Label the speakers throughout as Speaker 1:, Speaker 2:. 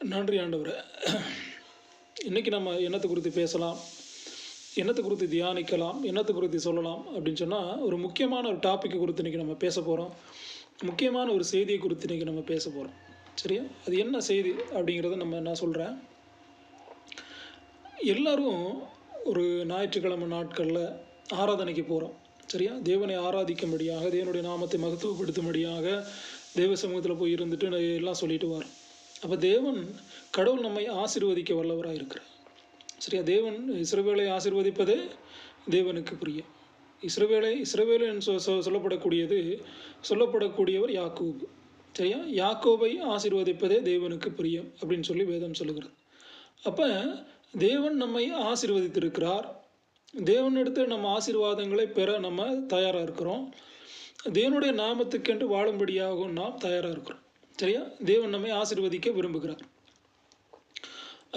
Speaker 1: நன்றி ஆண்டவரே. இன்றைக்கி நம்ம என்னத்தை குறித்து பேசலாம், என்னத்தை குறித்து தியானிக்கலாம், என்னத்தை குறித்து சொல்லலாம் அப்படின்னு சொன்னால், ஒரு முக்கியமான ஒரு டாப்பிக்கை குறித்து இன்றைக்கி நம்ம பேச போகிறோம். முக்கியமான ஒரு செய்தியை குறித்து இன்றைக்கி நம்ம பேச போகிறோம். சரியா? அது என்ன செய்தி அப்படிங்கிறத நான் சொல்கிறேன். எல்லோரும் ஒரு ஞாயிற்றுக்கிழமை நாட்களில் ஆராதனைக்கு போகிறோம். சரியா? தேவனை ஆராதிக்கும்படியாக, தேவனுடைய நாமத்தை மகத்துவப்படுத்தும்படியாக தேவ சமூகத்தில் போய் இருந்துட்டு எல்லாம் சொல்லிட்டு வரோம். அப்போ கடவுள் நம்மை ஆசீர்வதிக்க வல்லவராக இருக்கிறார். சரியா? தேவன் இஸ்ரவேலை ஆசீர்வதிப்பதே தேவனுக்கு பிரியம். இஸ்ரவேலன் சொல்லப்படக்கூடியவர் யாக்கோபு. சரியா? யாக்கோபை ஆசீர்வதிப்பதே தேவனுக்கு பிரியம் அப்படின்னு சொல்லி வேதம் சொல்லுகிறது. அப்போ தேவன் நம்மை ஆசீர்வதித்திருக்கிறார். தேவனிடத்து நம்ம ஆசீர்வாதங்களை பெற நம்ம தயாராக இருக்கிறோம். தேவனுடைய நாமத்துக்கென்று வாழும்படியாகவும் நாம் தயாராக இருக்கிறோம். சரியா? தேவன் நம்மை ஆசீர்வதிக்க விரும்புகிறார்.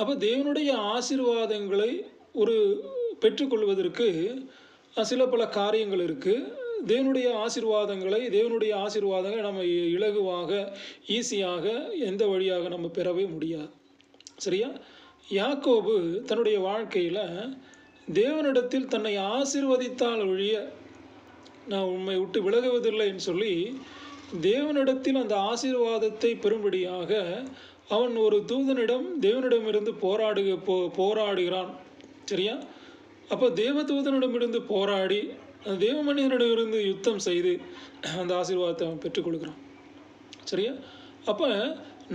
Speaker 1: அப்போ தேவனுடைய ஆசீர்வாதங்களை பெற்றுக்கொள்வதற்கு சில பல காரியங்கள் இருக்குது. தேவனுடைய ஆசீர்வாதங்களை நம்ம இலகுவாக, ஈஸியாக, எந்த வழியாக நம்ம பெறவே முடியாது. சரியா? யாக்கோபு தன்னுடைய வாழ்க்கையில் தேவனிடத்தில் தன்னை ஆசீர்வதித்தால் ஒழிய நான் உண்மை விட்டு விலகுவதில்லைன்னு சொல்லி தேவனிடத்தில் அந்த ஆசீர்வாதத்தை பெறும்படியாக அவன் ஒரு தூதனிடம் தேவனிடமிருந்து போராடுகிறான். சரியா? அப்போ தேவதூதனிடமிருந்து போராடி அந்த தேவ மனிதனிடமிருந்து யுத்தம் செய்து அந்த ஆசீர்வாதத்தை அவன் பெற்றுக்கொள்கிறான். சரியா? அப்போ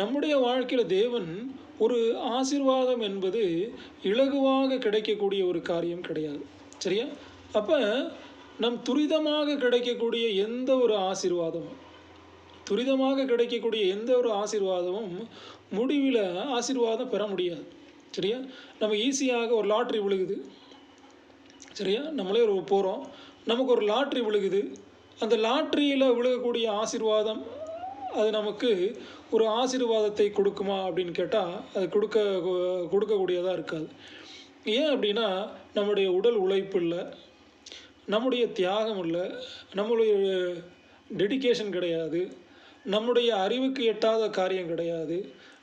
Speaker 1: நம்முடைய வாழ்க்கையில் தேவன் ஒரு ஆசீர்வாதம் என்பது இலகுவாக கிடைக்கக்கூடிய ஒரு காரியம் கிடையாது. சரியா? அப்போ துரிதமாக கிடைக்கக்கூடிய எந்த ஒரு ஆசீர்வாதமும் முடிவில் ஆசீர்வாதம் பெற முடியாது. சரியா? நம்ம ஈஸியாக ஒரு லாட்ரி விழுகுது. சரியா? நம்மளே போகிறோம், நமக்கு ஒரு லாட்ரி விழுகுது. அந்த லாட்ரியில் விழுகக்கூடிய ஆசீர்வாதம் அது நமக்கு ஒரு ஆசீர்வாதத்தை கொடுக்குமா அப்படின்னு கேட்டால் அது கொடுக்கக்கூடியதாக இருக்காது. ஏன் அப்படின்னா நம்முடைய உடல் உழைப்பு இல்லை, நம்முடைய தியாகம் இல்லை, நம்முடைய டெடிகேஷன் கிடையாது, நம்முடைய அறிவுக்கு எட்டாத காரியம் கிடையாது,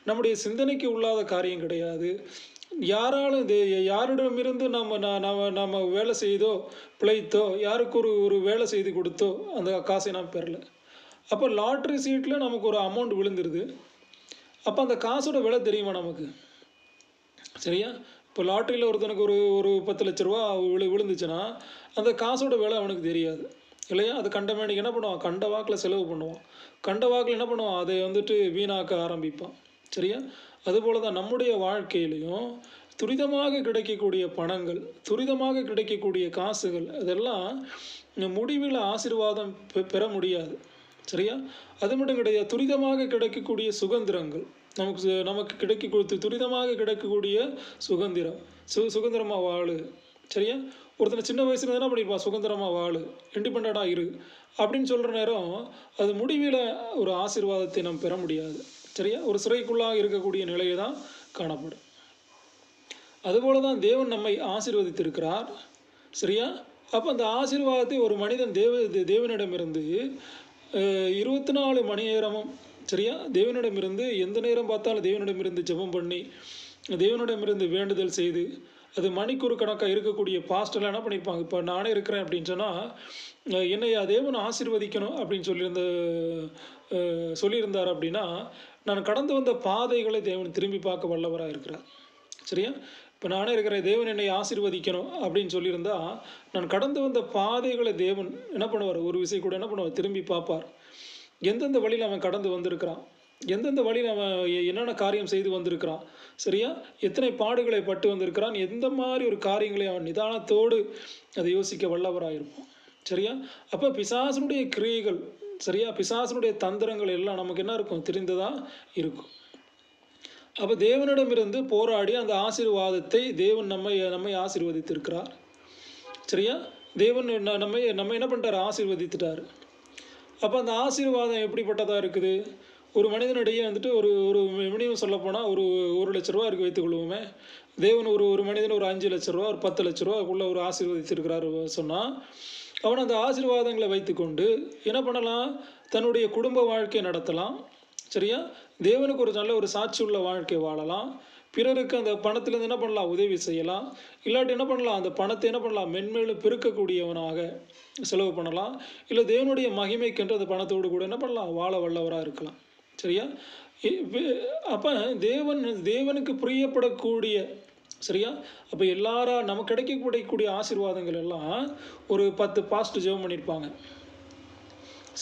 Speaker 1: நம்முடைய சிந்தனைக்கு உள்ளாத காரியம் கிடையாது. யாரிடமிருந்து நம்ம வேலை செய்தோ பிழைத்தோ யாருக்கு ஒரு வேலை செய்து கொடுத்தோ அந்த காசை நாம் பெறலை. அப்போ லாட்ரி சீட்டில் நமக்கு ஒரு அமௌண்ட் விழுந்துருது. அப்போ அந்த காசோட விலை தெரியுமா நமக்கு? சரியா? இப்போ லாட்ரியில் ஒருத்தனுக்கு ஒரு 10 லட்ச ரூபா விழுந்துச்சுன்னா அந்த காசோட விலை அவனுக்கு தெரியாது இல்லையா? அது கண்டமேனிக்கு என்ன பண்ணுவான்? கண்ட வாக்கில் செலவு பண்ணுவான். கண்ட வாக்கில் என்ன பண்ணுவான்? அதை வீணாக்க ஆரம்பிப்பான். சரியா? அதுபோல் தான் நம்முடைய வாழ்க்கையிலையும் துரிதமாக கிடைக்கக்கூடிய பணங்கள், துரிதமாக கிடைக்கக்கூடிய காசுகள், அதெல்லாம் முடிவில் ஆசீர்வாதம் பெற முடியாது. சரியா? அது மட்டும் கிடையாது, துரிதமாக கிடைக்கக்கூடிய சுதந்திரங்கள் நமக்கு துரிதமாக கிடைக்கக்கூடிய சுதந்திரமாக வாழு. சரியா? ஒருத்தனை சின்ன வயசுல என்ன பண்ணியிருப்பான்? சுதந்திரமாக வாழு, இண்டிபெண்ட்டாக இரு அப்படின்னு சொல்கிற நேரம் அது முடிவில் ஒரு ஆசீர்வாதத்தை நாம் பெற முடியாது. சரியா? ஒரு சிறைக்குள்ளாக இருக்கக்கூடிய நிலையை தான் காணப்படும். அதுபோல தான் தேவன் நம்மை ஆசீர்வதித்திருக்கிறார். சரியா? அப்போ அந்த ஆசீர்வாதத்தை ஒரு மனிதன் தேவனிடமிருந்து 24 மணி நேரமும், சரியா, தேவனிடமிருந்து எந்த நேரம் பார்த்தாலும் தேவனிடமிருந்து ஜெபம் பண்ணி தேவனிடமிருந்து வேண்டுதல் செய்து அது மணிக்கூறு கணக்காக இருக்கக்கூடிய பாஸ்டர்லாம் என்ன பண்ணியிருப்பாங்க? இப்போ நானே இருக்கிறேன் அப்படின்னு சொன்னால் என்னை தேவன் ஆசீர்வதிக்கணும் அப்படின்னு சொல்லியிருந்தார் அப்படின்னா நான் கடந்து வந்த பாதைகளை தேவன் திரும்பி பார்க்க வல்லவராக இருக்கிறார். சரியா? இப்போ நானே இருக்கிறேன், தேவன் என்னை ஆசீர்வதிக்கணும் அப்படின்னு சொல்லியிருந்தா நான் கடந்து வந்த பாதைகளை தேவன் என்ன பண்ணுவார்? ஒரு விஷயம் கூட என்ன பண்ணுவார்? திரும்பி பார்ப்பார். எந்தெந்த வழியில் அவன் கடந்து வந்திருக்கிறான், எந்தெந்த வழியில் அவன் என்னென்ன காரியம் செய்து வந்திருக்கிறான், சரியா, எத்தனை பாடுகளை பட்டு வந்திருக்கிறான், எந்த மாதிரி ஒரு காரியங்களை அவன் நிதானத்தோடு அதை யோசிக்க வல்லவராக இருப்பான். சரியா? அப்போ பிசாசனுடைய கிரியைகள், சரியா, பிசாசனுடைய தந்திரங்கள் எல்லாம் நமக்கு என்ன இருக்கும்? தெரிந்ததாக இருக்கும். அப்போ தேவனிடமிருந்து போராடி அந்த ஆசீர்வாதத்தை தேவன் நம்மை ஆசீர்வதித்திருக்கிறார். சரியா? தேவன் நம்ம என்ன பண்ணிட்டார்? ஆசீர்வதித்துட்டார். அப்போ அந்த ஆசீர்வாதம் எப்படிப்பட்டதாக இருக்குது? ஒரு மனிதனிடையே ஒரு மினிமம் சொல்லப்போனால் ஒரு லட்ச ரூபா இருக்கு வைத்துக்கொள்வோமே. தேவன் ஒரு மனிதன் ஒரு 5 லட்ச ரூபா, ஒரு 10 லட்ச ரூபாக்குள்ளே ஒரு ஆசீர்வதித்திருக்கிறார் சொன்னால் அவன் அந்த ஆசீர்வாதங்களை வைத்துக்கொண்டு என்ன பண்ணலாம்? தன்னுடைய குடும்ப வாழ்க்கையை நடத்தலாம். சரியா? தேவனுக்கு ஒரு நல்ல ஒரு சாட்சி உள்ள வாழ்க்கை வாழலாம். பிறருக்கு அந்த பணத்திலேருந்து என்ன பண்ணலாம்? உதவி செய்யலாம். இல்லாட்டி என்ன பண்ணலாம்? அந்த பணத்தை என்ன பண்ணலாம்? மென்மேலும் பெருக்கக்கூடியவனாக செலவு பண்ணலாம். இல்லை தேவனுடைய மகிமைக்கென்று அந்த பணத்தோடு கூட என்ன பண்ணலாம்? வாழ வல்லவராக இருக்கலாம். சரியா? அப்போ தேவனுக்கு பிரியப்படக்கூடிய, சரியா? அப்போ நமக்கு கிடைக்கக்கூடிய ஆசீர்வாதங்கள் எல்லாம் ஒரு 10 பாஸ்ட் ஜெபம் பண்ணியிருப்பாங்க.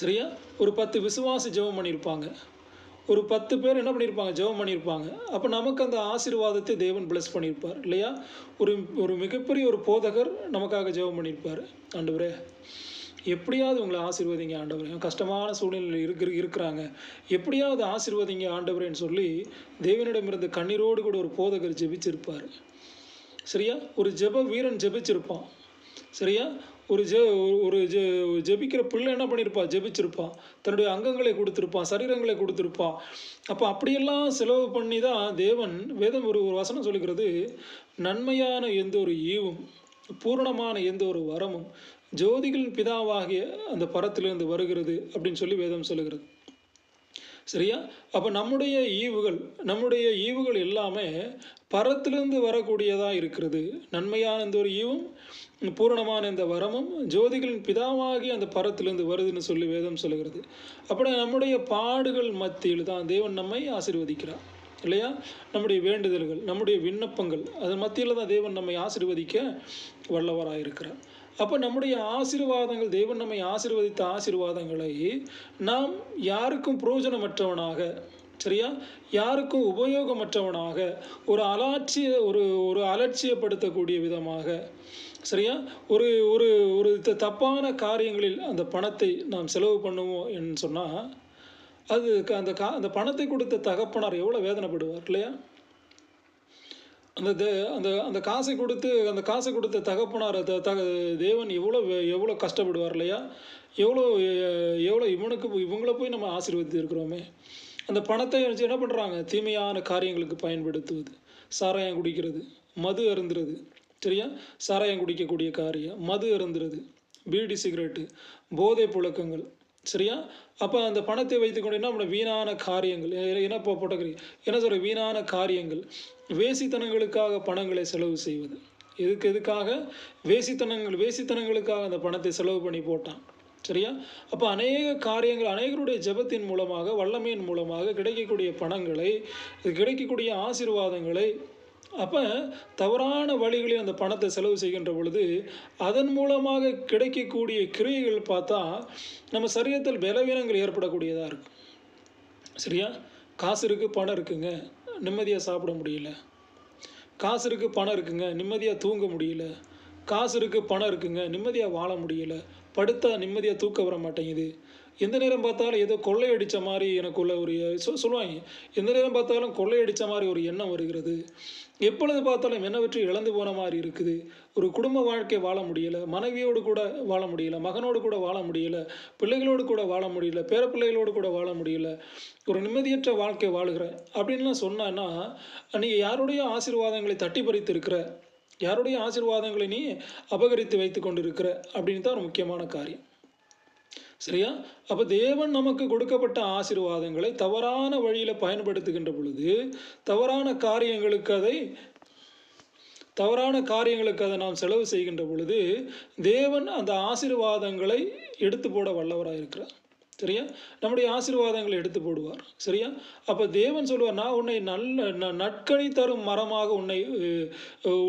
Speaker 1: சரியா? ஒரு 10 விசுவாசி ஜெபம் பண்ணியிருப்பாங்க. ஒரு 10 பேர் என்ன பண்ணியிருப்பாங்க? ஜெபம் பண்ணியிருப்பாங்க. அப்போ நமக்கு அந்த ஆசீர்வாதத்தை தேவன் பிளஸ் பண்ணியிருப்பார் இல்லையா? ஒரு ஒரு மிகப்பெரிய ஒரு போதகர் நமக்காக ஜெபம் பண்ணியிருப்பார். ஆண்டவரே, எப்படியாவது உங்களை ஆசீர்வதிங்க ஆண்டவரே, கஷ்டமான சூழ்நிலையில் இருக்கிறாங்க, எப்படியாவது ஆசீர்வதிங்க ஆண்டவரேன்னு சொல்லி தேவனிடமிருந்து கண்ணீரோடு கூட ஒரு போதகர் ஜெபிச்சிருப்பார். சரியா? ஒரு ஜெப வீரன் ஜெபிச்சிருப்பான். சரியா? ஒரு ஜெபிக்கிற பிள்ளை என்ன பண்ணியிருப்பா? ஜெபிச்சிருப்பான். தன்னுடைய அங்கங்களை கொடுத்துருப்பான், சரீரங்களை கொடுத்துருப்பான். அப்போ அப்படியெல்லாம் செலவு பண்ணி தான் தேவன், வேதம் ஒரு வசனம் சொல்லுகிறது, நன்மையான எந்த ஒரு ஈவும் பூரணமான எந்த ஒரு வரமும் ஜோதிகளின் பிதாவாகிய அந்த பரத்திலிருந்து வருகிறது அப்படின்னு சொல்லி வேதம் சொல்லுகிறது. சரியா? அப்போ நம்முடைய ஈவுகள் எல்லாமே பரத்திலிருந்து வரக்கூடியதாக இருக்கிறது. நன்மையான இந்த ஒரு ஈவும் பூரணமான இந்த வரமும் ஜோதிகளின் பிதாவாகி அந்த பரத்திலிருந்து வருதுன்னு சொல்லி வேதம் சொல்லுகிறது. அப்படி நம்முடைய பாடுகள் மத்தியில் தான் தேவன் நம்மை ஆசீர்வதிக்கிறார் இல்லையா? நம்முடைய வேண்டுதல்கள், நம்முடைய விண்ணப்பங்கள், அதன் மத்தியில் தான் தேவன் நம்மை ஆசீர்வதிக்க வல்லவராக இருக்கிறார். அப்போ நம்முடைய ஆசீர்வாதங்கள், தேவன் நம்மை ஆசீர்வதித்த ஆசீர்வாதங்களை நாம் யாருக்கும் பிரயோஜனமற்றவனாக, சரியா, யாருக்கும் உபயோகமற்றவனாக, ஒரு அலட்சியப்படுத்தக்கூடிய விதமாக, சரியா, ஒரு ஒரு ஒரு தப்பான காரியங்களில் அந்த பணத்தை நாம் செலவு பண்ணுவோம் என்று சொன்னால், அது அந்த பணத்தை கொடுத்த தகப்பனார் எவ்வளோ வேதனைப்படுவார் இல்லையா? அந்த அந்த காசை கொடுத்த தகப்பனார் தேவன் எவ்வளோ கஷ்டப்படுவார் இல்லையா? எவ்வளோ இவங்களை போய் நம்ம ஆசீர்வதித்து இருக்கிறோமே. அந்த பணத்தை வச்சு என்ன பண்ணுறாங்க? தீமையான காரியங்களுக்கு பயன்படுத்துவது, சாராயம் குடிக்கிறது, மது அருந்துறது, சரியா? சாராயம் குடிக்கக்கூடிய காரியம், மது அருந்துறது, பீடி சிகரெட்டு, போதை புழக்கங்கள், சரியா? அப்போ அந்த பணத்தை வைத்துக்கொண்டு என்ன வீணான காரியங்கள், என்ன சொல்கிற வீணான காரியங்கள், வேசித்தனங்களுக்காக பணங்களை செலவு செய்வது. எதுக்காக? வேசித்தனங்களுக்காக அந்த பணத்தை செலவு பண்ணி போட்டான். சரியா? அப்போ அநேக காரியங்கள், அநேகருடைய ஜெபத்தின் மூலமாக, வல்லமையின் மூலமாக கிடைக்கக்கூடிய பணங்களை, கிடைக்கக்கூடிய ஆசீர்வாதங்களை, அப்போ தவறான வழிகளில் அந்த பணத்தை செலவு செய்கின்ற பொழுது அதன் மூலமாக கிடைக்கக்கூடிய கிரியைகள் பார்த்தா நம்ம சரீரத்தில் பலவீனங்கள் ஏற்படக்கூடியதாக இருக்கும். சரியா? காசு இருக்குது, பணம் இருக்குங்க, நிம்மதியாக சாப்பிட முடியல. காசு இருக்குது, பணம் இருக்குங்க, நிம்மதியாக தூங்க முடியல. காசு இருக்குது, பணம் இருக்குங்க, நிம்மதியாக வாழ முடியல. படுத்தா நிம்மதியாக தூக்க வர மாட்டேங்குது. எந்த நேரம் பார்த்தாலும் ஏதோ கொள்ளையடித்த மாதிரி எனக்குள்ள ஒரு சொல்லுவாங்க. எந்த நேரம் பார்த்தாலும் கொள்ளையடித்த மாதிரி ஒரு எண்ணம் வருகிறது. எப்பொழுது பார்த்தாலும் என்னவற்றை இழந்து போன மாதிரி இருக்குது. ஒரு குடும்ப வாழ்க்கை வாழ முடியலை, மனைவியோடு கூட வாழ முடியலை, மகனோடு கூட வாழ முடியலை, பிள்ளைகளோடு கூட வாழ முடியல, பேரப்பிள்ளைகளோடு கூட வாழ முடியல, ஒரு நிம்மதியற்ற வாழ்க்கை வாழுகிறேன் அப்படின்லாம் சொன்னான்னா நீங்கள் யாருடைய ஆசீர்வாதங்களை தட்டி பறித்து இருக்கிற, யாருடைய ஆசீர்வாதங்களை நீ அபகரித்து வைத்து கொண்டு இருக்கிற அப்படின்னு தான் ஒரு முக்கியமான காரியம். சரியா? அப்போ தேவன் நமக்கு கொடுக்கப்பட்ட ஆசீர்வாதங்களை தவறான வழியில் பயன்படுத்துகின்ற பொழுது, தவறான காரியங்களுக்கு அதை நாம் செலவு செய்கின்ற பொழுது தேவன் அந்த ஆசீர்வாதங்களை எடுத்து போட வல்லவராக இருக்கிறார். சரியா? நம்முடைய ஆசீர்வாதங்களை எடுத்து போடுவார். சரியா? அப்போ தேவன் சொல்லுவார், நான் உன்னை நற்கனி தரும் மரமாக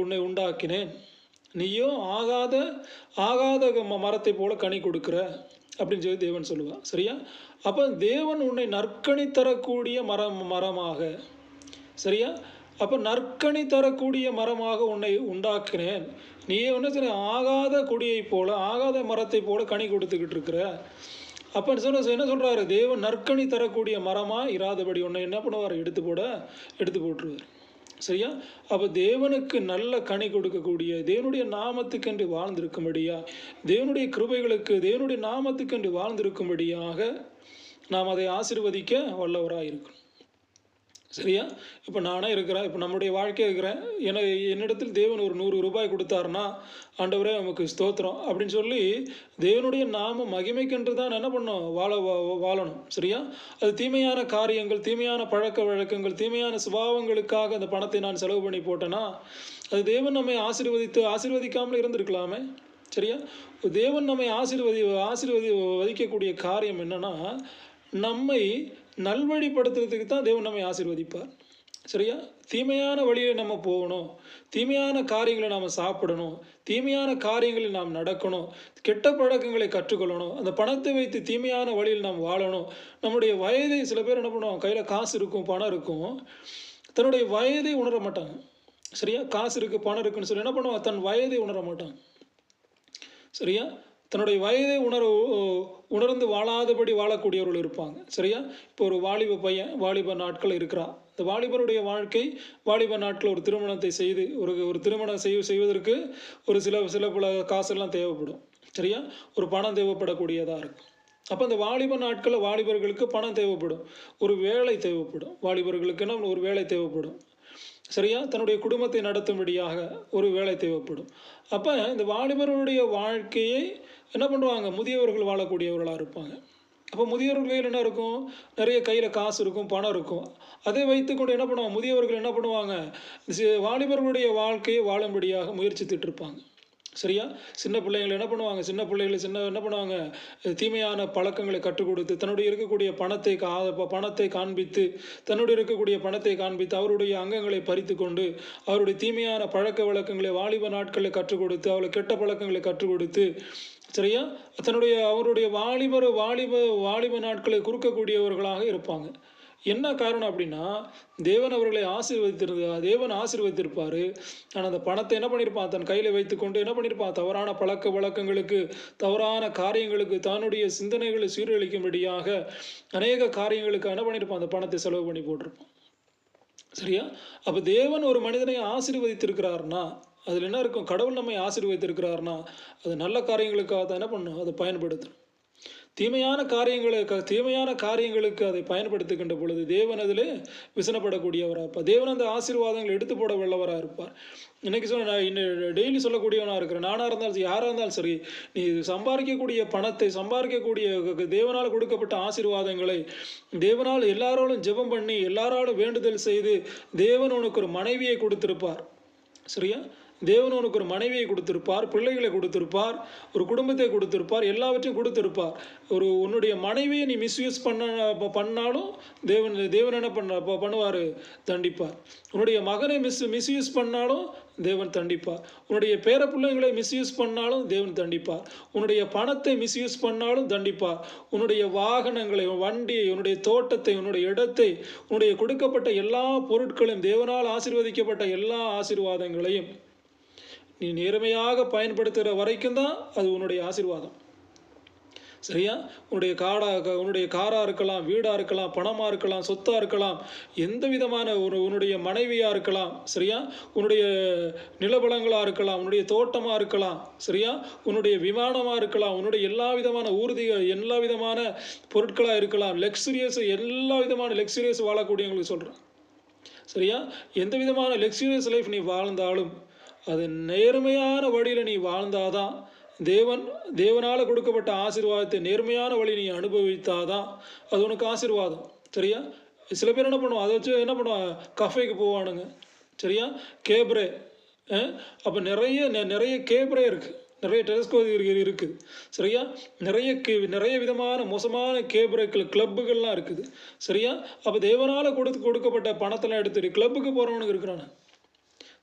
Speaker 1: உன்னை உண்டாக்கினேன், நீயோ ஆகாத மரத்தை போல கனி கொடுக்குற அப்படின்னு சொல்லி தேவன் சொல்லுவார். சரியா? அப்போ தேவன் உன்னை நற்கனி தரக்கூடிய மரமாக, சரியா, அப்போ நற்கனி தரக்கூடிய மரமாக உன்னை உண்டாக்கினேன், நீ ஆகாத கொடியை போல, ஆகாத மரத்தை போல கனி கொடுத்துக்கிட்டு இருக்கிற. அப்போ என்ன சொல்கிறாரு? தேவன் நற்கனி தரக்கூடிய மரமாக இராதபடி உன்னை என்ன பண்ணுவார்? எடுத்து போட்டுருவார். சரியா? அப்போ தேவனுக்கு நல்ல கனி கொடுக்கக்கூடிய, தேவனுடைய நாமத்துக்கென்று வாழ்ந்திருக்கும்படியா, தேவனுடைய கிருபைகளுக்கு, தேவனுடைய நாமத்துக்கென்று வாழ்ந்திருக்கும்படியாக நாம் அதை ஆசீர்வதிக்க வல்லவராக இருக்கணும். சரியா? இப்போ நானே இருக்கிறேன். இப்போ நம்முடைய வாழ்க்கையா இருக்கிறேன். என்னிடத்தில் தேவன் ஒரு 100 ரூபாய் கொடுத்தாருன்னா, ஆண்டவரே உமக்கு ஸ்தோத்திரம் அப்படின்னு சொல்லி, தேவனுடைய நாம மகிமைக்கென்று தான் என்ன பண்ணணும்? வாழணும். சரியா? அது தீமையான காரியங்கள், தீமையான பழக்கவழக்கங்கள், தீமையான சுபாவங்களுக்காக அந்த பணத்தை நான் செலவு பண்ணி போட்டேன்னா, அது தேவன் நம்மை ஆசீர்வதிக்காமலே இருந்திருக்கலாமே! சரியா? தேவன் நம்மை வதிக்கக்கூடிய காரியம் என்னன்னா, நம்மை நல்வழிப்படுத்துறதுக்கு தான் தேவன் நம்மை ஆசீர்வதிப்பார். சரியா? தீமையான வழியில நம்ம போகணும். தீமையான காரியங்களை நாம சாப்பிடணும். தீமையான காரியங்களில் நாம் நடக்கணும். கெட்ட பழக்கங்களை கற்றுக்கொள்ளணும். அந்த பணத்தை வைத்து தீமையான வழியில் நாம் வாழணும். நம்முடைய வயதை சில பேர் என்ன பண்ணுவாங்க, கையில காசு இருக்கும், பணம் இருக்கும். தன்னுடைய வயதை உணர மாட்டாங்க. சரியா? காசு இருக்கு, பணம் இருக்குன்னு சொல்லி என்ன பண்ணுவாங்க, தன் வயதை உணர மாட்டாங்க. சரியா? தன்னுடைய வயதை உணர்ந்து வாழாதபடி வாழக்கூடியவர்கள் இருப்பாங்க. சரியா? இப்போ ஒரு வாலிப பையன் வாலிப நாட்கள் இருக்கிறான். இந்த வாலிபருடைய வாழ்க்கை வாலிப நாட்கள் ஒரு திருமணத்தை செய்து ஒரு திருமணம் செய்வதற்கு சில பல காசெல்லாம் தேவைப்படும். சரியா? ஒரு பணம் தேவைப்படக்கூடியதாக இருக்கும். அப்போ அந்த வாலிப நாட்களில் வாலிபர்களுக்கு பணம் தேவைப்படும். ஒரு வேலை தேவைப்படும். வாலிபர்களுக்குன்னா ஒரு வேலை தேவைப்படும். சரியா? தன்னுடைய குடும்பத்தை நடத்தும்படியாக ஒரு வேலை தேவைப்படும். அப்போ இந்த வாலிபர்களுடைய வாழ்க்கையை என்ன பண்ணுவாங்க, முதியவர்கள் வாழக்கூடியவர்களாக இருப்பாங்க. அப்போ முதியவர்கள் கையில் என்ன இருக்கும், நிறைய கையில் காசு இருக்கும், பணம் இருக்கும். அதை வைத்துக்கொண்டு என்ன பண்ணுவாங்க, முதியவர்கள் என்ன பண்ணுவாங்க, வாலிபர்களுடைய வாழ்க்கையை வாழும்படியாக முயற்சித்துட்டு இருப்பாங்க. சரியா? சின்ன பிள்ளைங்களை என்ன பண்ணுவாங்க, என்ன பண்ணுவாங்க, தீமையான பழக்கங்களை கற்றுக் கொடுத்து தன்னுடைய இருக்கக்கூடிய பணத்தை காண்பித்து தன்னுடைய இருக்கக்கூடிய பணத்தை காண்பித்து அவருடைய அங்கங்களை பறித்து கொண்டு அவருடைய தீமையான பழக்க வழக்கங்களை வாலிப நாட்களை கற்றுக் கொடுத்து அவளை கெட்ட பழக்கங்களை கற்றுக் கொடுத்து, சரியா, அவருடைய வாலிப நாட்களை குறுக்கக்கூடியவர்களாக இருப்பாங்க. என்ன காரணம் அப்படின்னா, தேவன் அவர்களை தேவன் ஆசீர்வதித்திருப்பார். ஆனால் அந்த பணத்தை என்ன பண்ணியிருப்பான், தன் கையில் வைத்துக்கொண்டு என்ன பண்ணியிருப்பான், தவறான பழக்க வழக்கங்களுக்கு, தவறான காரியங்களுக்கு, தன்னுடைய சிந்தனைகளை சீரழிக்கும்படியாக அநேக காரியங்களுக்கு என்ன பண்ணியிருப்பான், அந்த பணத்தை செலவு பண்ணி போட்டிருப்பான். சரியா? அப்போ தேவன் ஒரு மனிதனை ஆசீர்வதித்திருக்கிறார்னா அதில் என்ன இருக்கும், கடவுள் நம்மை ஆசீர்வதித்திருக்கிறார்னா அது நல்ல காரியங்களுக்காக தான் என்ன பண்ணணும், அதை பயன்படுத்தணும். தீமையான காரியங்களுக்கு அதை பயன்படுத்துகின்ற பொழுது தேவன் அதில் விசனப்படக்கூடியவராக இருப்பார். தேவன் அந்த ஆசீர்வாதங்களை எடுத்து போட வல்லவராக இருப்பார். இன்னைக்கு நான் டெய்லி சொல்லக்கூடியவனாக இருக்கிறேன். நானாக இருந்தாலும் யாராக இருந்தாலும் சரி, நீ சம்பாதிக்கக்கூடிய தேவனால் கொடுக்கப்பட்ட ஆசீர்வாதங்களை தேவனால் எல்லாரோடும் ஜெபம் பண்ணி எல்லாரோடும் வேண்டுதல் செய்து தேவன் உனக்கு ஒரு மனைவியை கொடுத்திருப்பார். சரியா? தேவன் உனக்கு ஒரு மனைவியை கொடுத்திருப்பார், பிள்ளைகளை கொடுத்திருப்பார், ஒரு குடும்பத்தை கொடுத்திருப்பார், எல்லாவற்றையும் கொடுத்திருப்பார். உன்னுடைய மனைவியை நீ மிஸ்யூஸ் பண்ணாலும் தேவன் என்ன பண்ணுவார், தண்டிப்பார். உன்னுடைய மகனை மிஸ்யூஸ் பண்ணாலும் தேவன் தண்டிப்பார். உன்னுடைய பேர பிள்ளைங்களை மிஸ்யூஸ் பண்ணாலும் தேவன் தண்டிப்பார். உன்னுடைய பணத்தை மிஸ்யூஸ் பண்ணாலும் தண்டிப்பார். உன்னுடைய வாகனங்களை, வண்டியை, உன்னுடைய தோட்டத்தை, உன்னுடைய இடத்தை, உன்னுடைய கொடுக்கப்பட்ட எல்லா பொருட்களையும், தேவனால் ஆசீர்வதிக்கப்பட்ட எல்லா ஆசீர்வாதங்களையும் நீ நேர்மையாக பயன்படுத்துகிற வரைக்கும் தான் அது உன்னுடைய ஆசீர்வாதம். சரியா? உன்னுடைய காராக இருக்கலாம், வீடாக இருக்கலாம், பணமாக இருக்கலாம், சொத்தாக இருக்கலாம், எந்த விதமான உன்னுடைய மனைவியாக இருக்கலாம். சரியா? உன்னுடைய நிலபலங்களாக இருக்கலாம், உன்னுடைய தோட்டமாக இருக்கலாம். சரியா? உன்னுடைய விமானமாக இருக்கலாம், உன்னுடைய எல்லா விதமான பொருட்களாக இருக்கலாம், எல்லா விதமான லக்ஸுரியஸ் வாழக்கூடியவங்களுக்கு சொல்கிறேன். சரியா? எந்த விதமான லக்ஸுரியஸ் லைஃப் நீ வாழ்ந்தாலும் அது நேர்மையான வழியில் நீ வாழ்ந்தாதான், தேவனால் கொடுக்கப்பட்ட ஆசீர்வாதத்தை நேர்மையான வழி நீ அனுபவித்தாதான் அது உனக்கு ஆசீர்வாதம். சரியா? சில பேர் என்ன பண்ணுவோம், அதை வச்சு என்ன பண்ணுவாங்க, கஃபேக்கு போவானுங்க. சரியா? கேப்ரே, அப்போ நிறைய கேப்ரே இருக்குது, நிறைய டெலஸ்கோ இருக்குது. சரியா? நிறைய விதமான மோசமான கிளப்புகள்லாம் இருக்குது. சரியா? அப்போ தேவனால் கொடுக்கப்பட்ட பணத்தெல்லாம் எடுத்துட்டு கிளப்புக்கு போகிறவனுக்கு இருக்கிறானு.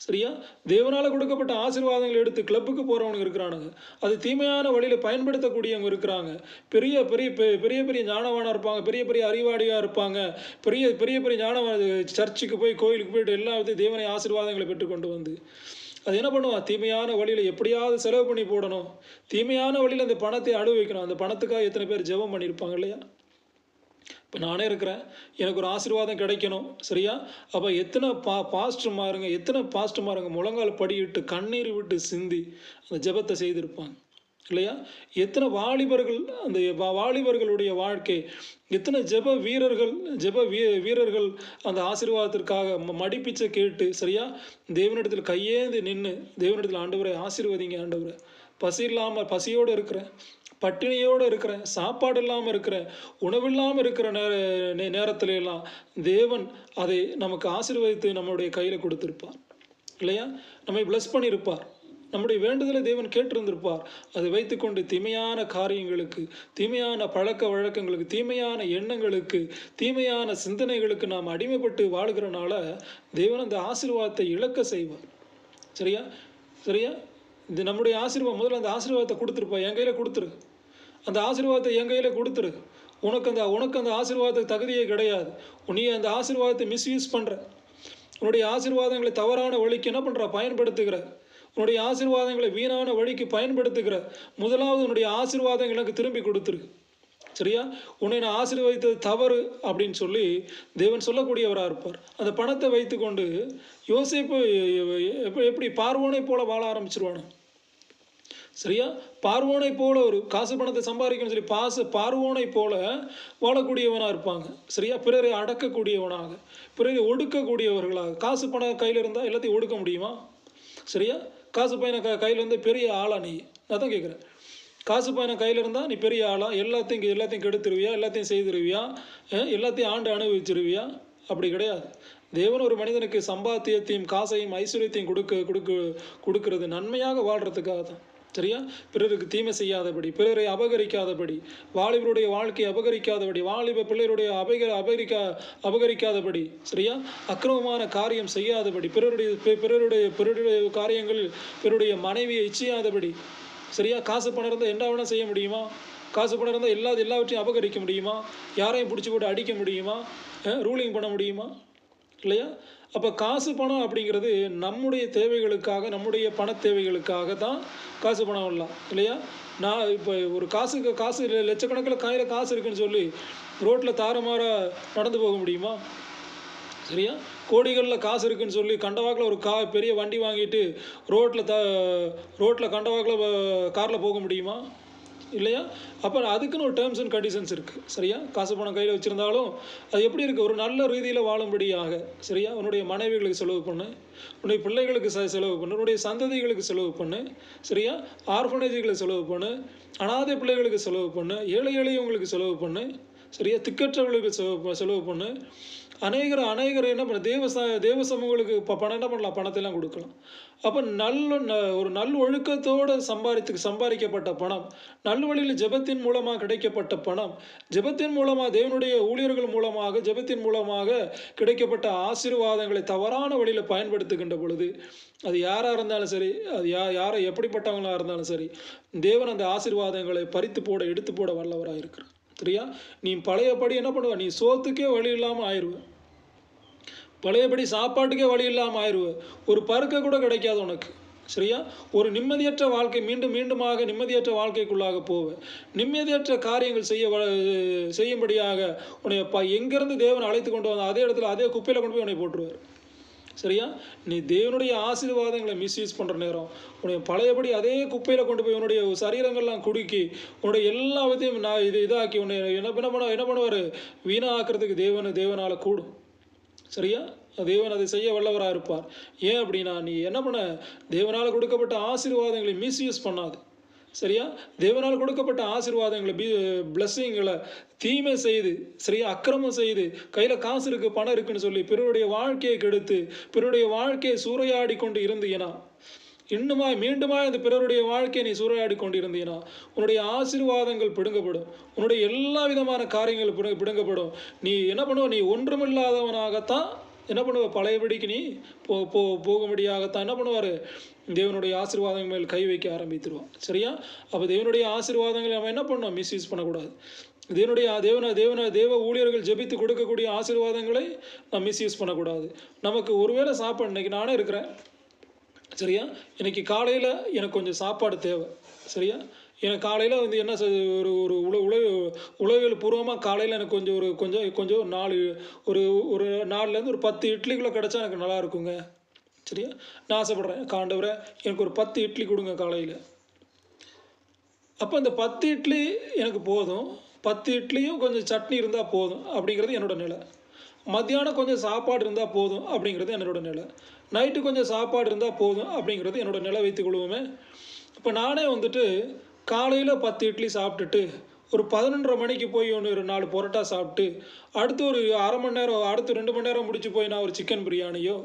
Speaker 1: சரியா? தேவனால் கொடுக்கப்பட்ட ஆசீர்வாதங்களை எடுத்து கிளப்புக்கு போகிறவனுங்க இருக்கிறானுங்க. அது தீமையான வழியில் பயன்படுத்தக்கூடியவங்க இருக்கிறாங்க. பெரிய பெரிய ஞானவானாக இருப்பாங்க, பெரிய அறிவாளியாக இருப்பாங்க, பெரிய சர்ச்சுக்கு போய் கோயிலுக்கு போயிட்டு எல்லாத்தையும் தேவனை ஆசீர்வாதங்களை பெற்றுக்கொண்டு வந்து அது என்ன பண்ணுவான், தீமையான வழியில் எப்படியாவது செலவு பண்ணி போடணும், தீமையான வழியில் அந்த பணத்தை அனுபவிக்கணும். அந்த பணத்துக்காக எத்தனை பேர் ஜெபம் பண்ணியிருப்பாங்க இல்லையா? இப்போ நானே இருக்கிறேன், எனக்கு ஒரு ஆசீர்வாதம் கிடைக்கணும். சரியா? அப்போ எத்தனை பாஸ்டர்மாருங்க முழங்கால் படியிட்டு கண்ணீர் விட்டு சிந்தி அந்த ஜெபத்தை செய்திருப்பாங்க. இல்லையா? எத்தனை வாலிபர்கள், அந்த வாலிபர்களுடைய வாழ்க்கை, எத்தனை ஜெப வீரர்கள் அந்த ஆசீர்வாதத்திற்காக மடிப்பிச்சை கேட்டு, சரியா, தேவனிடத்தில் கையேந்து நின்று, தேவனிடத்தில் ஆண்டவரை ஆசீர்வதிங்க ஆண்டவரை, பசியோடு இருக்கிறேன், பட்டினியோடு இருக்கிறேன், சாப்பாடு இல்லாமல் இருக்கிறேன், உணவில்லாமல் இருக்கிற நேரத்துல எல்லாம் தேவன் அதை நமக்கு ஆசீர்வதித்து நம்மளுடைய கையில் கொடுத்திருப்பார் இல்லையா? நம்மை பிளஸ் பண்ணியிருப்பார். நம்முடைய வேண்டுதலை தேவன் கேட்டிருந்திருப்பார். அதை வைத்துக்கொண்டு தீமையான காரியங்களுக்கு, தீமையான பழக்க வழக்கங்களுக்கு, தீமையான எண்ணங்களுக்கு, தீமையான சிந்தனைகளுக்கு நாம் அடிமைப்பட்டு வாழ்கிறனால தேவன் அந்த ஆசீர்வாதத்தை இழக்க செய்வார். சரியா? சரியா? இது நம்முடைய ஆசீர்வாதம். முதல்ல அந்த ஆசீர்வாதத்தை கொடுத்துருப்பா, என் கையில் கொடுத்துரு. அந்த ஆசீர்வாதத்தை என் கையில் கொடுத்துரு. உனக்கு அந்த ஆசீர்வாதத்துக்கு தகுதியே கிடையாது. நீ அந்த ஆசீர்வாதத்தை மிஸ்யூஸ் பண்ணுற. உன்னுடைய ஆசீர்வாதங்களை தவறான வழிக்கு என்ன பண்ணுற? பயன்படுத்துகிற. உன்னுடைய ஆசீர்வாதங்களை வீணான வழிக்கு பயன்படுத்துகிற. முதலாவது உன்னுடைய ஆசீர்வாதங்கள் எனக்கு திரும்பி கொடுத்துரு. சரியா? உன்னை நான் ஆசீர்வதித்தது தவறு அப்படின்னு சொல்லி தேவன் சொல்லக்கூடியவராக இருப்பார். அந்த பணத்தை வைத்துக்கொண்டு யோசேப்பு எப்படி பார்வோனை போல வாழ ஆரம்பிச்சிருவானு. சரியா? பார்வோனை போல ஒரு காசு பணத்தை சம்பாதிக்கணும்னு சொல்லி பார்வோனை போல வாழக்கூடியவனாக இருப்பாங்க. சரியா? பிறரை அடக்கக்கூடியவனாக, பிறரை ஒடுக்கக்கூடியவர்களாக. காசு பணம் கையில் இருந்தால் எல்லாத்தையும் ஒடுக்க முடியுமா? சரியா? காசு பையனை கையில் இருந்தால் பெரிய ஆளா நீ? நான் தான் கேட்குறேன். காசு பையனை கையில் இருந்தால் நீ பெரிய ஆளா? எல்லாத்தையும் கெடுத்துருவியா? எல்லாத்தையும் செய்திருவியா? எல்லாத்தையும் ஆண்டு அனுபவிச்சிருவியா? அப்படி கிடையாது. தேவன் ஒரு மனிதனுக்கு சம்பாத்தியத்தையும் காசையும் ஐஸ்வர்யத்தையும் கொடுக்கிறது நன்மையாக வாழ்கிறதுக்காக தான். சரியா? பிறருக்கு தீமை செய்யாதபடி, பிறரை அபகரிக்காதபடி, வாலிபருடைய வாழ்க்கையை அபகரிக்காதபடி, வாலிப பிள்ளைகளுடைய அபகரிக்காதபடி, சரியா, அக்கிரமமான காரியம் செய்யாதபடி, பிறருடைய காரியங்களில் பிறருடைய மனைவியை இச்சையாதபடி. சரியா? காசு பணம் இருந்தால் என்ன வேணால் செய்ய முடியுமா? காசு பணம் இருந்தால் எல்லாவற்றையும் அபகரிக்க முடியுமா? யாரையும் பிடிச்சி போட்டு அடிக்க முடியுமா? ரூலிங் பண்ண முடியுமா? இல்லையா? அப்போ காசு பணம் அப்படிங்கிறது நம்முடைய தேவைகளுக்காக, நம்முடைய பண தேவைகளுக்காக தான் காசு பணம் வரலாம். இல்லையா? நான் இப்போ ஒரு காசு லட்சக்கணக்கில் கையில் காசு இருக்குன்னு சொல்லி ரோட்டில் தாறுமாறாக நடந்து போக முடியுமா? சரியா? கோடிகளில் காசு இருக்குன்னு சொல்லி கண்டவாக்கில் ஒரு பெரிய வண்டி வாங்கிட்டு ரோட்டில் கண்டவாக்கில் காரில் போக முடியுமா? இல்லையா? அப்போ அதுக்குன்னு ஒரு டேர்ம்ஸ் அண்ட் கண்டிஷன்ஸ் இருக்குது. சரியா? காசு பணம் கையில் வச்சுருந்தாலும் அது எப்படி இருக்குது? ஒரு நல்ல ரீதியில் வாழும்படியாக. சரியா? உன்னுடைய மனைவிகளுக்கு செலவு பண்ணு, உன்னுடைய பிள்ளைகளுக்கு செலவு பண்ணு, உன்னுடைய சந்ததிகளுக்கு செலவு பண்ணு. சரியா? ஆர்ஃபனேஜுகளுக்கு செலவு பண்ணு, அனாதை பிள்ளைகளுக்கு செலவு பண்ணு, எளியவங்களுக்கு செலவு பண்ணு. சரியா? திக்கற்றவர்களுக்கு செலவு பண்ணு. அநேகர் என்ன பண்ண தேவ சமூகங்களுக்கு பணம் என்ன பண்ணலாம்? பணத்தையெல்லாம் கொடுக்கலாம். அப்போ ஒரு ஒழுக்கத்தோடு சம்பாதிக்கப்பட்ட பணம், வழியில் ஜெபத்தின் மூலமாக கிடைக்கப்பட்ட பணம், ஜெபத்தின் மூலமாக தேவனுடைய ஊழியர்கள் மூலமாக ஜெபத்தின் மூலமாக கிடைக்கப்பட்ட ஆசீர்வாதங்களை தவறான வழியில் பயன்படுத்துகின்ற பொழுது, அது யாராக இருந்தாலும் சரி, அது யாரை எப்படிப்பட்டவங்களாக இருந்தாலும் சரி, தேவன் அந்த ஆசீர்வாதங்களை எடுத்து போட வல்லவராக இருக்கிறார். சரியா? நீ பழையபடி என்ன பண்ணுவ? நீ சோத்துக்கே வழி இல்லாமல் ஆயிடுவ. பழையபடி சாப்பாட்டுக்கே வழி இல்லாமல் ஆயிடுவ. ஒரு பருக்க கூட கிடைக்காது உனக்கு. சரியா? ஒரு நிம்மதியற்ற வாழ்க்கை, மீண்டுமாக நிம்மதியற்ற வாழ்க்கைக்குள்ளாக போவேன். நிம்மதியற்ற காரியங்கள் செய்யும்படியாக உன்னை எங்கேருந்து தேவன் அழைத்து கொண்டு வந்த அதே இடத்துல அதே குப்பையில் கொண்டு போய் உன்னை போட்டுருவார். சரியா? நீ தேவனுடைய ஆசீர்வாதங்களை மிஸ்யூஸ் பண்ணுற நேரம் உன்னுடைய பழையபடி அதே குப்பையில் கொண்டு போய் உன்னுடைய சரீரங்கள்லாம் குடுக்கி உன்னுடைய எல்லாத்தையும் இதாக்கி உன்னை என்ன பண்ணுவார்? வீணாக்கிறதுக்கு தேவனால் கூடும். சரியா? தேவன் அதை செய்ய வல்லவராக இருப்பார். ஏன் அப்படின்னா, நீ என்ன பண்ண? தேவனால் கொடுக்கப்பட்ட ஆசீர்வாதங்களை மிஸ்யூஸ் பண்ணாது. சரியா? தேவனால் கொடுக்கப்பட்ட ஆசீர்வாதங்களை பிளஸ்ஸிங்களை தீமை செய்து, சரியா, அக்கிரமம் செய்து, கையில் காசு இருக்குது, பணம் இருக்குன்னு சொல்லி பிறருடைய வாழ்க்கையை கெடுத்து, பிறருடைய வாழ்க்கையை சூறையாடி கொண்டு இருந்தீனா, மீண்டுமா இந்த பிறருடைய வாழ்க்கையை நீ சூறையாடி கொண்டு இருந்தீனா, உன்னுடைய ஆசீர்வாதங்கள் பிடுங்கப்படும். உன்னுடைய எல்லா விதமான காரியங்கள் பிடுங்கப்படும். நீ என்ன பண்ணுவ? நீ ஒன்றுமில்லாதவனாகத்தான் என்ன பண்ணுவ? பழையபடிக்கு நீ போகும்படியாகத்தான் என்ன பண்ணுவார்? தேவனுடைய ஆசீர்வாதங்கள் மேல் கை வைக்க ஆரம்பித்துருவான். சரியா? அப்போ தேவனுடைய ஆசீர்வாதங்களை நம்ம என்ன பண்ணோம்? மிஸ்யூஸ் பண்ணக்கூடாது. தேவ ஊழியர்கள் ஜெபித்து கொடுக்கக்கூடிய ஆசீர்வாதங்களை நம்ம மிஸ்யூஸ் பண்ணக்கூடாது. நமக்கு ஒருவேளை சாப்பாடு, இன்னைக்கு நானே இருக்கிறேன். சரியா? இன்னைக்கு காலையில் எனக்கு கொஞ்சம் சாப்பாடு தேவை. சரியா? எனக்கு காலையில் என்ன ஒரு உளவியல் பூர்வமாக காலையில் எனக்கு கொஞ்சம் ஒரு 4லேருந்து ஒரு 10 இட்லிக்குள்ளே கிடச்சா எனக்கு நல்லா இருக்குங்க. சரியா? நான் ஆசைப்பட்றேன், ஆண்டவரே எனக்கு ஒரு 10 இட்லி கொடுங்க காலையில். அப்போ இந்த 10 இட்லி எனக்கு போதும், 10 இட்லியும் கொஞ்சம் சட்னி இருந்தால் போதும் அப்படிங்கிறது என்னோட நிலை. மத்தியானம் கொஞ்சம் சாப்பாடு இருந்தால் போதும் அப்படிங்கிறது என்னோட நிலை. நைட்டு கொஞ்சம் சாப்பாடு இருந்தால் போதும் அப்படிங்கிறது என்னோட நிலை வைத்துக்கொள்வோமே. இப்போ நானே வந்துட்டு காலையில் 10 இட்லி சாப்பிட்டுட்டு ஒரு 11:30 மணிக்கு போய் ஒரு 4 பரோட்டா சாப்பிட்டு அடுத்து ஒரு அரை மணி நேரம், அடுத்து 2 மணி நேரம் முடிச்சு போய் நான் ஒரு சிக்கன் பிரியாணியோ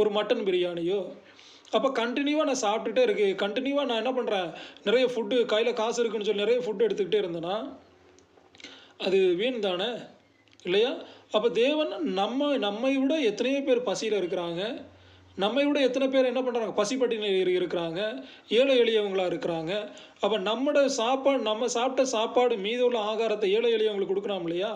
Speaker 1: ஒரு மட்டன் பிரியாணியோ, அப்போ கண்டினியூவாக நான் சாப்பிட்டுட்டே கண்டினியூவாக நான் என்ன பண்ணுறேன், நிறைய ஃபுட்டு கையில் காசு இருக்குன்னு சொல்லி நிறைய ஃபுட்டு எடுத்துக்கிட்டே இருந்தேன்னா அது வீண் தானே, இல்லையா? அப்போ தேவன் நம்மை விட எத்தனையோ பேர் பசியில் இருக்கிறாங்க. நம்மை விட எத்தனை பேர் என்ன பண்ணுறாங்க, பசிப்பட்டினியில் இருக்கிறாங்க, ஏழை எளியவங்களாக இருக்கிறாங்க. அப்போ நம்ம சாப்பிட்ட சாப்பாடு மீதமுள்ள ஆகாரத்தை ஏழை எளியவங்களுக்கு கொடுக்கணும் இல்லையா?